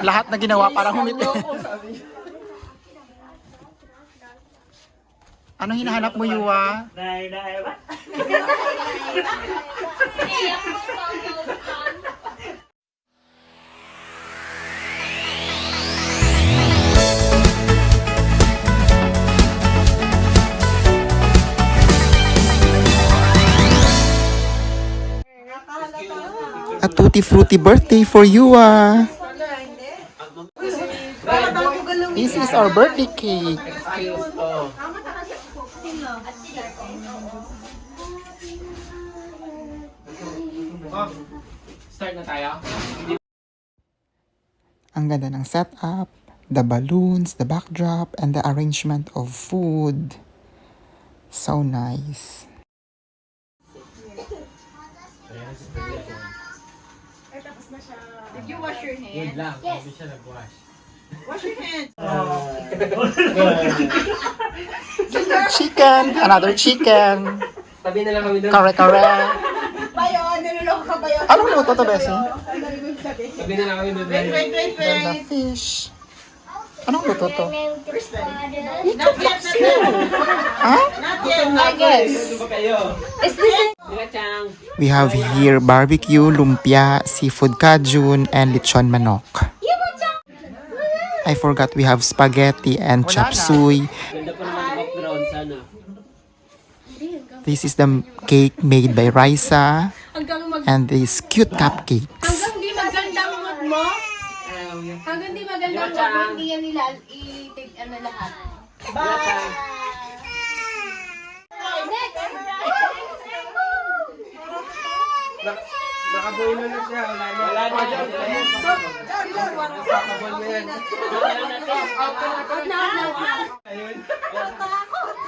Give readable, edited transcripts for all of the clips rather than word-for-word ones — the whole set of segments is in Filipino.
Lahat na ginawa para humiti. Anong hinahanap mo, Yuwa? A tutti frutti birthday for Yuwa. This is our birthday cake. Start na tayo. Ang ganda ng setup, the balloons, the backdrop, and the arrangement of food. So nice. Did you wash your hands? Good lang. Yes. Hindi siya nag-wash. Wash your hands. Chicken, another chicken. Tabi na lang kami doon. Kare-kare. Bayo, niloloko ka bayo. Anong luto to, Bessie? Tabi na lang kami doon. Wait. Then the fish. Anong luto to? Not yet. Ha? Not yet, I guess. Ano ba kayo? Is this it? Chang. We have here barbecue, lumpia, seafood cajun, and lechon manok. I forgot we have spaghetti and chop suey. Ganda pa naman yung background sana. This is the cake made by Raisa and these cute cupcakes. Hanggang di magandang mood mo, hanggang di magandang mood mo, hindi yan nila i-take ano lahat. Nakabuhay na siya. Wala na. Nakabol mo yan.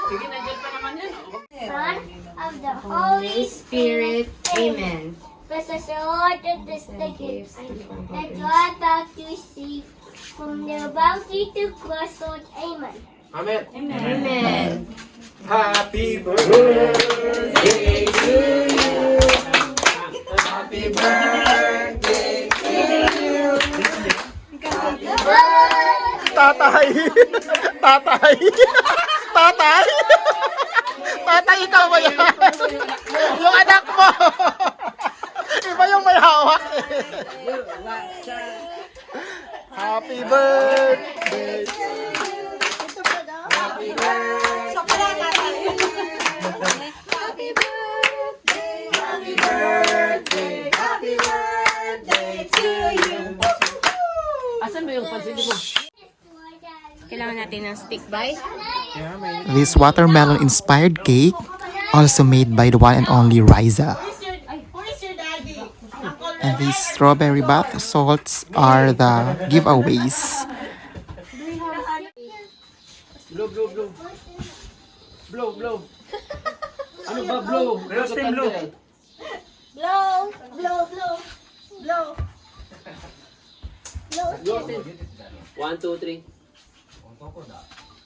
Sige, nandiyan pa naman yan. Son of the Holy Spirit. Amen. Bless us, O Lord, of this the gifts that you are about to receive from the bounty to cross, Lord. Amen. Amen. Amen. Happy birthday to you. Happy birthday to you. Tatay! Tatay! Tatay! Tatay, ikaw ba yan? Yung anak mo! Iba yung may hawak eh. Happy birthday! Happy birthday. Happy birthday. Happy birthday to you. Asan ba yung pansin mo? Kailangan natin ng stick by. This watermelon-inspired cake, also made by the one and only Riza. Who is your daddy? And these strawberry bath salts are the giveaways. Blow. Blow. Ano ba blow? Blow. Blow. 1, 2, 3.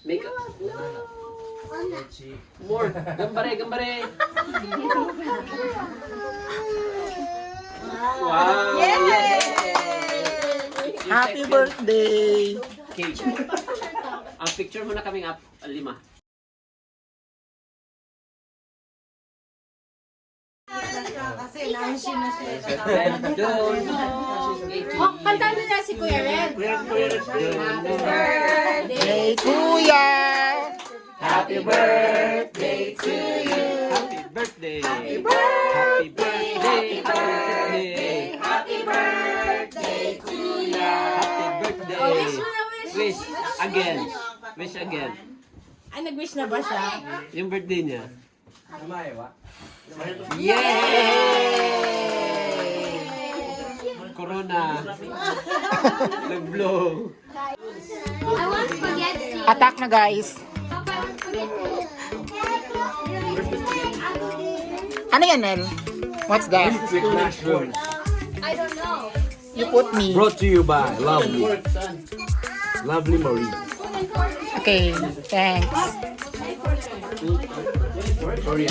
Make up. More. Gambare. Wow. Happy birthday! Cake. Ang picture mo na kaming 5. Kasi nansi na siya. Oh, kantaan na na si Kuya Red. Hey, Kuya! Happy birthday to you. Happy birthday. Happy birthday. Happy birthday to you. Happy birthday. Oh, wish mo na, wish. Wish again. Ay, nag-wish na ba siya? Yung birthday niya. Yay! Corona. Nag-blow. I want spaghetti. Attack na, guys. Papa, I want spaghetti. Ano yan, Nel? What's that? I don't know. You put me. Brought to you by Lovely Marie. Okay, thanks. Sorry,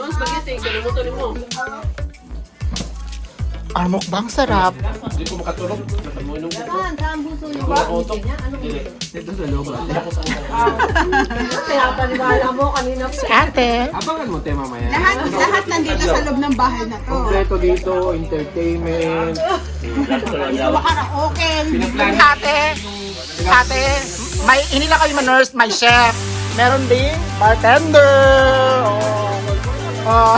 Ano spaghetti? Kalimutan mo. Ang mukbang sarap. Hindi ko makatulog. Natamuinom ko. Saan? Saan buso niyo? Wala ko ito. Niya? Anong buso? Dito sa loob. Hindi ako saan. Kaya paniwala mo kanina. Si ate. Abangan mo tayo mamaya. Lahat nandito sa loob ng bahay na to. Kompleto dito, entertainment. Baka na okay. Pinaplan. Ate, may hindi lang kayo nurse, may chef. Meron ding bartender. Oh.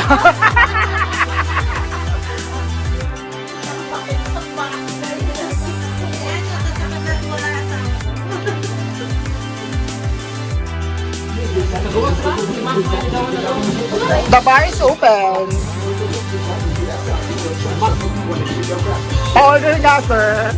The bar is open. Order na, sir.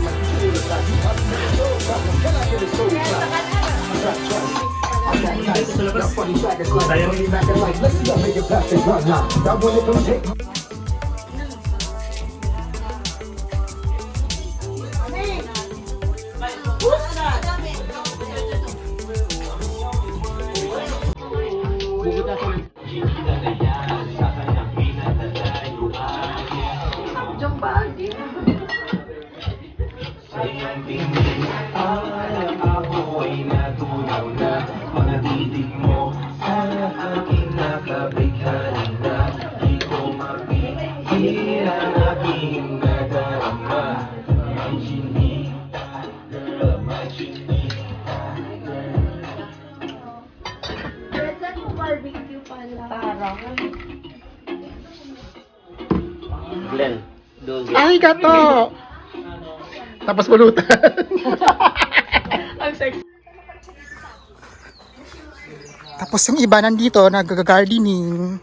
Glenn, doon. Ay, gato! Tapos pulutan. Ang sexy. Tapos yung iba nandito, nag-gardening.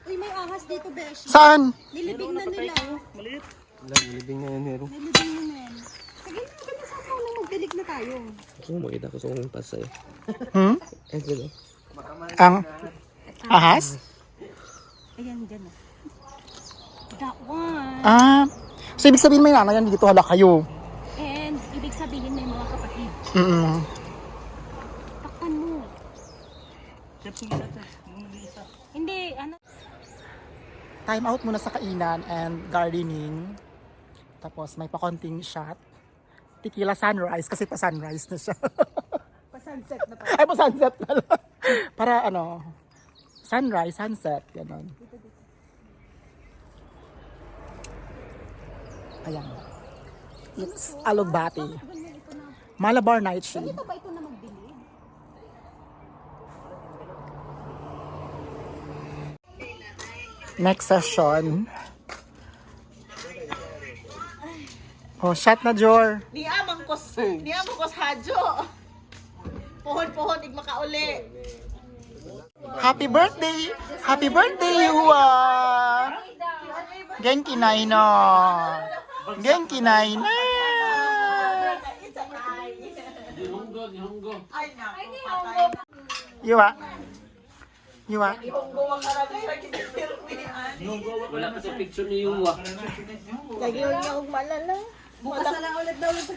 Uy, may ahas dito, Beshi. Saan? Nilibing na nila. Nilibing na yan, Hero. Nilibing na yan. Sige na, ganun sa ako na magdilig na tayo. Gusto mo makita ko sa kong pasay. Hmm? Eh, sila. Ang ahas? Ayan, dyan na. That one. Ah, so ibig sabihin may nanay yan dito, hala kayo. And, ibig sabihin may mga kapatid. Takpan mo. Hindi, ano. Time out muna sa kainan and gardening. Tapos may pakonting shot. Tequila sunrise kasi pa sunrise na siya. Pa-sunset na pa. Ay, pa sunset pala. Para ano, sunrise, sunset, gano'n. Ayan. It's Alugbati. Malabar Nightshade. Ito ba ito na magdilig? Next session. Oh, shot na, Jor. Ni amang kos hadjo. Pohon-pohon, ig makauli. Happy birthday! Happy birthday, Yuwa! Genki nai no! Genki nai na! Nihongo, Nihongo. Yuwa? Yuwa? Wala kasi picture ni Yuwa. Lagi yun niya kong malala. Bukas na lang ulit daw ulit.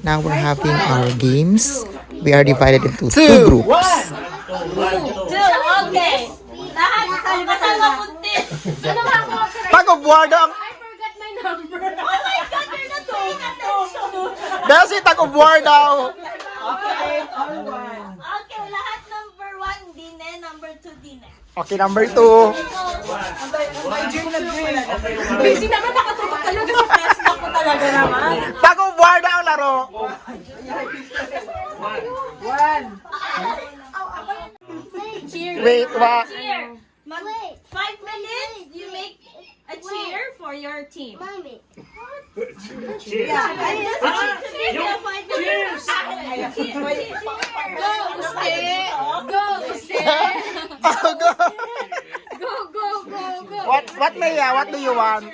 Now we're having our games. We are divided into two groups. Okay. Lahat kasama puntis. Ano nga ako? Tag of war daw ang... I forgot my number. Oh my God, you're not paying attention. Dahil si tag of war daw. Okay, lahat number 1 din eh, number 2 din eh. Okay, number 2. Busy naman, nakatulog talaga sa Facebook ko talaga naman. Tag of war daw ang laro. Wait, wa? Cheer. Wait. 5 minutes, you make a cheer for your team. Mommy. Yeah, I just want to give you 5 minutes. Go, Uste! Go, Uste! Oh, go. Go, go, go, go! What Leia? What do you want?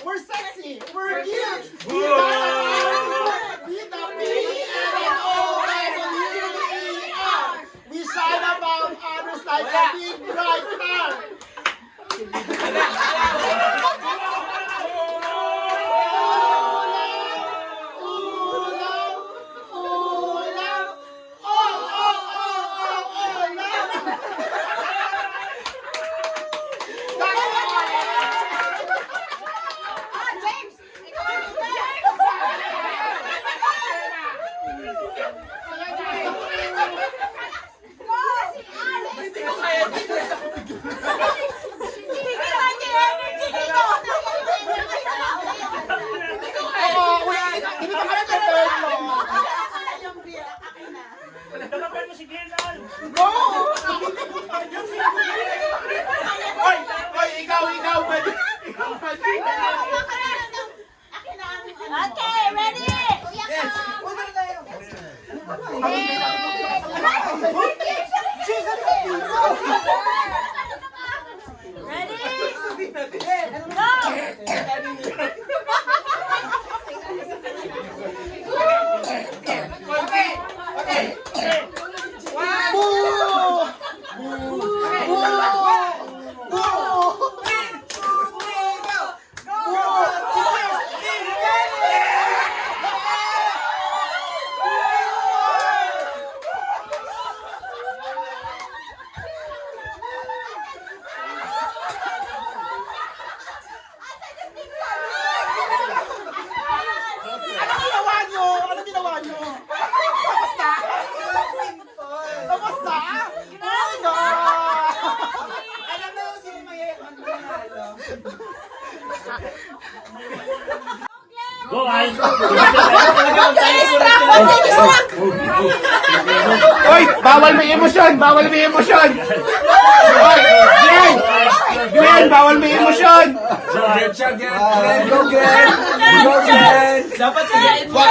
We're sexy. We're cute. Okay, ready? Ano ginawa nyo? Tapos na? Tapos na? Oh my God! Alam na yung sino may manalo. Go, Al! Hoy! Bawal may emosyon! Bawal may emosyon! Hoy! Glenn! Glenn! Bawal may emosyon! Go, Glenn! Go, Glenn! Dapat sigain mo!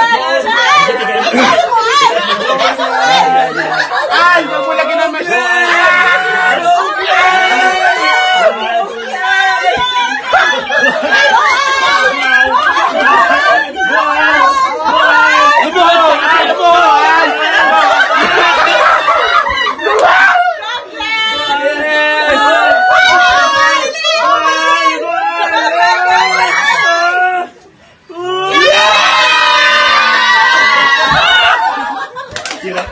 Al! Huwag mo lagi ng emosyon!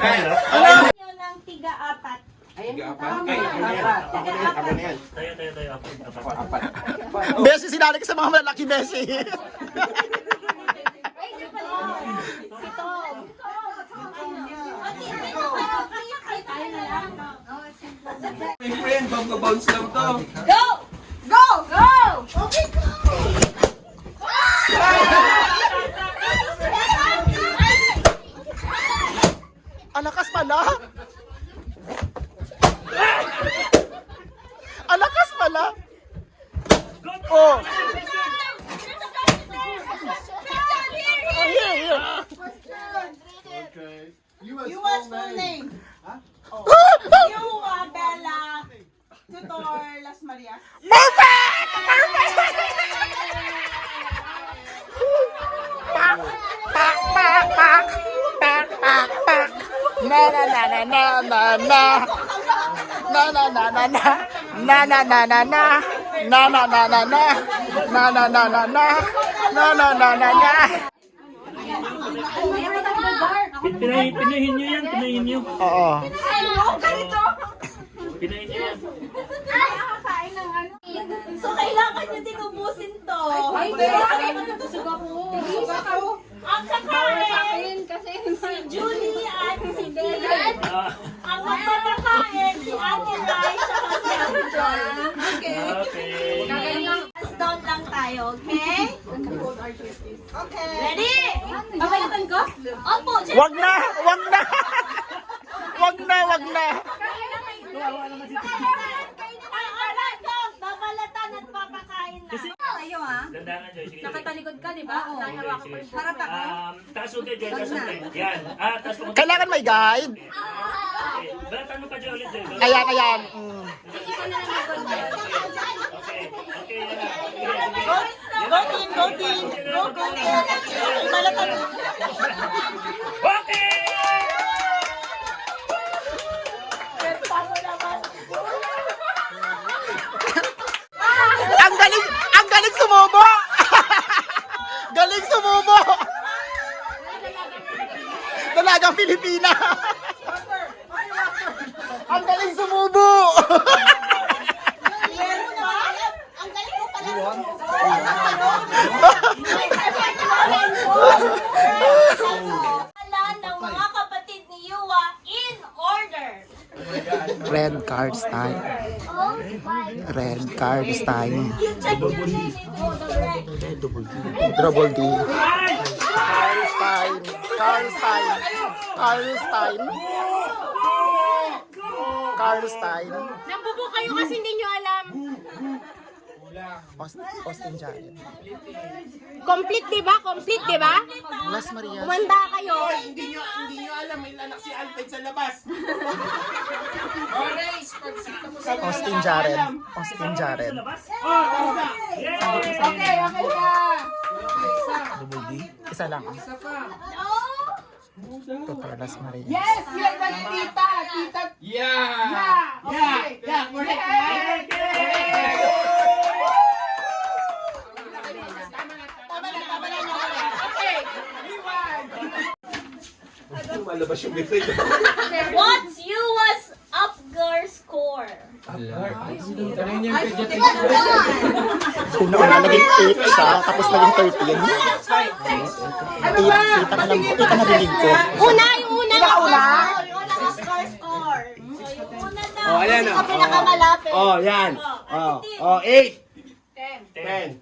Ng tiga-apat. Beshi, sinali ka sa mga malaki, Beshi. My friend, bounce lang to. Go! Go! Go! Okay, go! Alakas pala. Alakas pala. Oh. Here, here. You was full name. Oh. You, Bella Tutor Las Marias. Perfect! Perfect! Pak, pak, pak, pak. Pak, pak, pak. Na na na na na na na. Na na na na na. Na na na na na. Na na na na na. Na na na na na. Na na na na na. Pinahin nyo yan, pinahin nyo. Oo. Pinahin nyo yan. So, kailangan nyo din ubusin to. Ay, busog ako. Busog ako. Ang kakain, Kasi si Julie at si Bea. Ang magpapakain, si Ate Rai sa si Ate John. Okay. Okay. Last down lang tayo, okay? Okay. Ready? Babalitan ko? Opo, Wag na, wag na. Wag na, wag na. babalatan at papakain na. Tayo ah. Dandanan, Joy. Sige. Nakatalikod ka, di ba? Oo. Nahihawakan ko yung harap ako. Taas ulit, Joy. Taas ulit. Yan. Taas mo. Kailangan may guide. Okay. Balatan mo pa, Joy, ulit, Joy. Ayan, ayan. Ikaw na lang yung control. Okay. Okay, yan na. Go team, go team. Go team. Balatan mo. Okay! Ang ng Pilipina. Ang galing sumubo. Ang galing mo pala. Wala ng mga kapatid ni Yua in order. Red cards time. Oh my. Red cards time. You check your name and go direct. Double D. Karlstein. Karlstein. Karlstein. Karlstein. Nambubo kayo kasi hindi nyo alam. Austin Giant. Complete, di ba? Complete, di ba? Las Marias. Kumanda kayo. Hindi nyo alam, may anak si Alfred sa labas. Austin Jared. Austin Jared. Okay ka. Isa lang. Tutor Las Marias. Yes, yes, that's tita. Tita. Yeah. Yeah, correct. Malabas yung bibig. What's Yua's Upgar score? Una naging 8 siya, tapos naging 13. Kita na dinig ko. Una, yung una. Yung Upgar score. So, yung una daw. Oh, ayan Yung pinakamalapit. Oh, yan. Oh, 8. 10.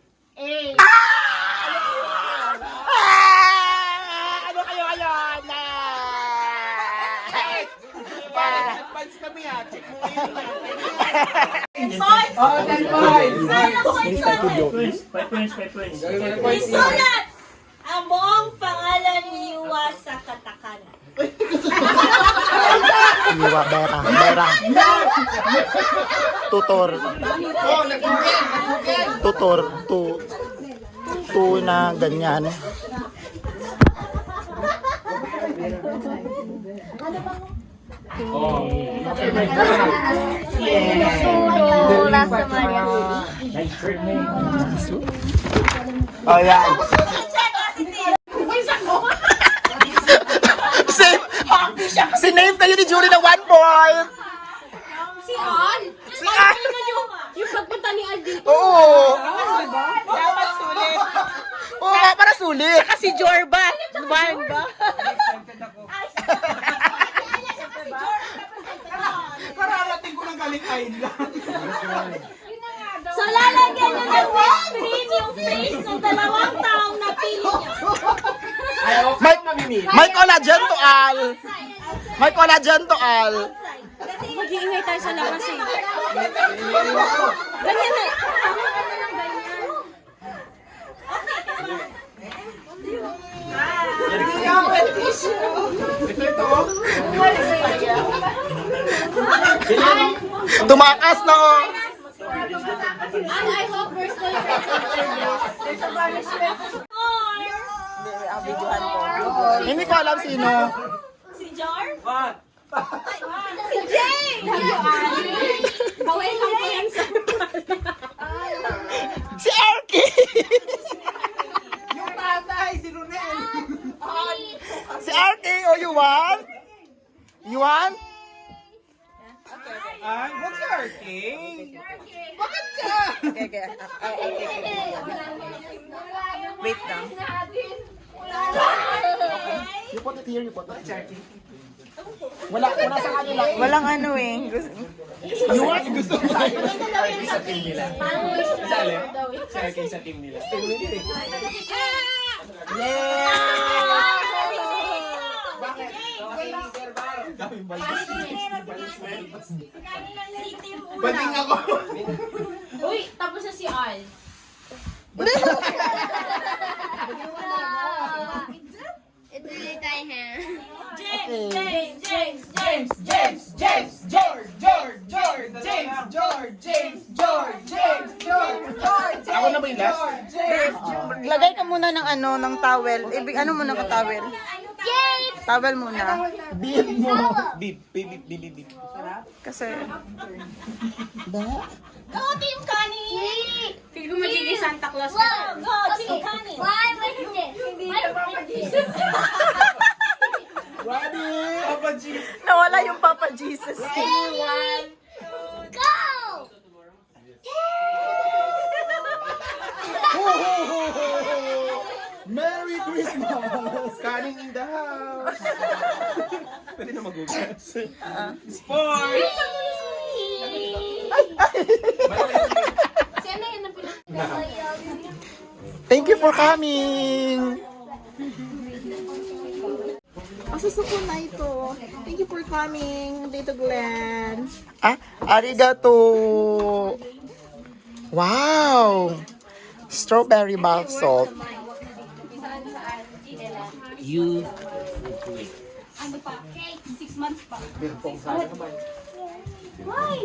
Ano kayo ngayon? Advance kami ha. Check mo ngayon. Points. Oh, 10 points. Isulat ang buong pangalan ni Yua sa katakana. Iwa, Bera. Tutor. Tutor. Tu na ganyan. Oh, yan. Sinave kayo ni Julie ng 1 point. Si Al. Si Al. Yung pagpunta ni Al dito. Oo. Oo nga, para sulit. Si Jorban. Ban ba? Kararating ko ng galing island. So, lalagyan nyo ng whipped cream yung face ng dalawang taong napili nyo. May collagen to Al. May collagen to Al. Mag-iingay tayo sa labas eh. Ganyan na. Tumakas na oh. I hope we're still friends after this. There's a punishment. Hindi ko alam sino. Si Jar? Si Jay! Kaway lang po yan sa... Si Erky. Yung tatay, si Ronel. Si Erky. Oh, you want? You want? Ay, what's your king? Bakit ka? Wait lang. You put it here, you put it here. Wala sa kanila. Walang ano eh. You want? Gusto mo tayo. Bading ako. Uy, tapos na si Al. Ito yung tayo ha. Ako na ba yung last? Lagay ka muna ng ano, ng towel. Ano muna ka towel? Towel muna. Beep. Kasi, Go, Team Connie! Feel ko magiging Santa Claus Go, ka. go, Team Connie! Why was this? Ready? Jesus. Go! Merry Christmas! Kanin in the house! Pwede na magugas. Sport! Thank you for coming! Masusuko na ito. Thank you for coming, Tito Glenn. Arigato! Wow! Strawberry bath salt. You.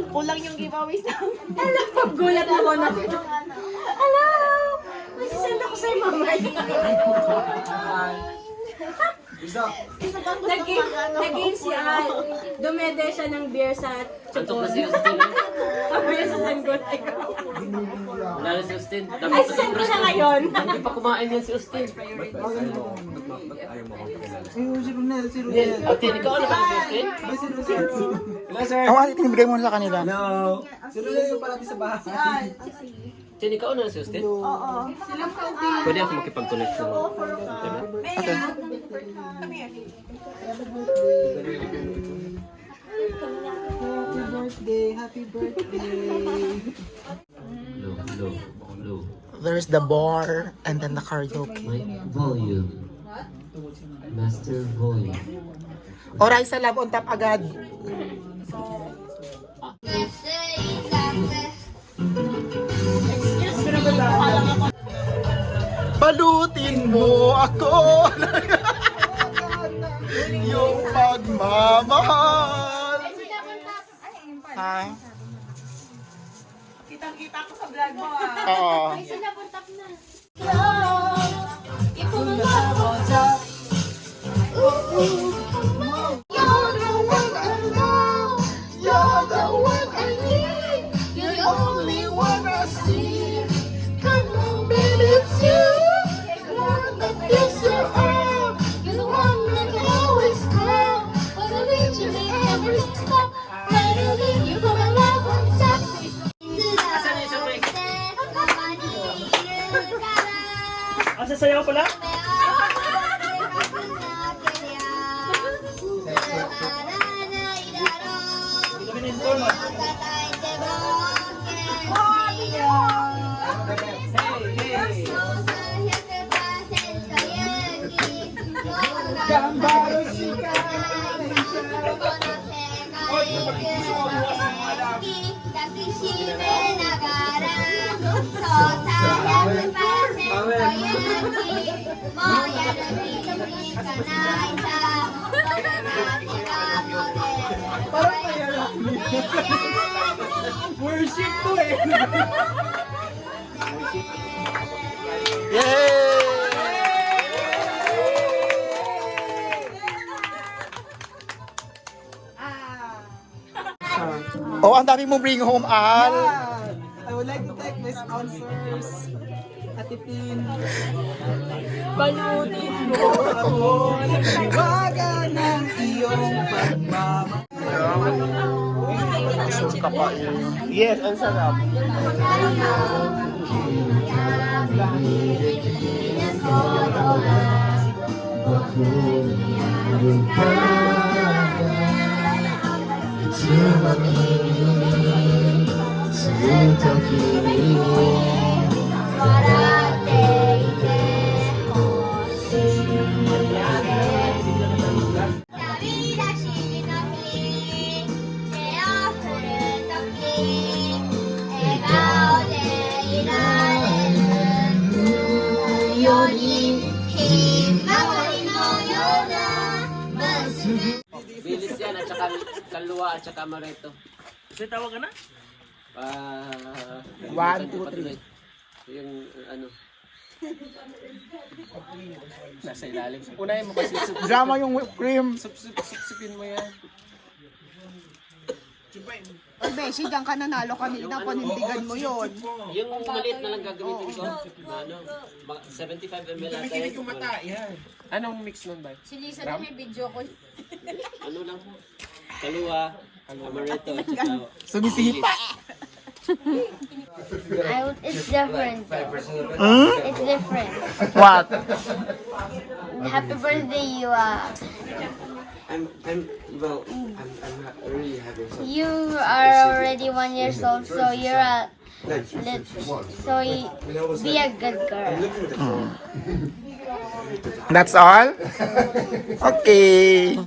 Kulang yung giveaways namin. Gulat ako na. Alam! Masisend ako sa'yo mamaya. Nag-game siya. Dumede siya ng beer sa Antok na Chupon. si Justin. Kami sa sanggol. Wala na si Justin. Ay, send ko siya ngayon. Hindi pa kumain yan si Justin. Ate, ikaw ano ba si Justin? Ang ate, tinibigay mo na sa kanila. Ate, ikaw ano si Justin? Pwede ako makipag-connect sa internet? Happy birthday. Low. There's the bar and then the karaoke. My volume. Master volume. O, Raisa, love on top agad. Balutin mo ako yung pagmamahal. Ha? Kitang-kita ko sa vlog mo Oo. Sasayaw pala? Worship to eh! Oh, ang dami mo bring home, Al. I would like to thank my sponsors. Ate Pin. Balutin mo. Iwaga ng iyong pagmamahal. Suka pa Yes, ang sarap. Bilis yan at saka kaluluwa at saka amaretto. Kasi tawag ka na? 1, 2, 3. Yung ano. Nasa ilalim. Unahin mo kasi Drama yung whipped cream. supsupin mo yan. Ay, Beshi, diyan ka nanalo kanina. Panindigan mo yun. Yung maliit na lang gagamitin ko. Ano, 75 ml ata. Kikinig yung mata, yan. Anong mix nun ba? Si Lisa na may video ko. Ano lang. Kalua, amaretto, at saka Sumisipa. It's different. Hmm? It's different. What? Happy birthday, you. I'm not really having some. You are already 1 year old, so you're a. Be a good girl. That's all? Okay.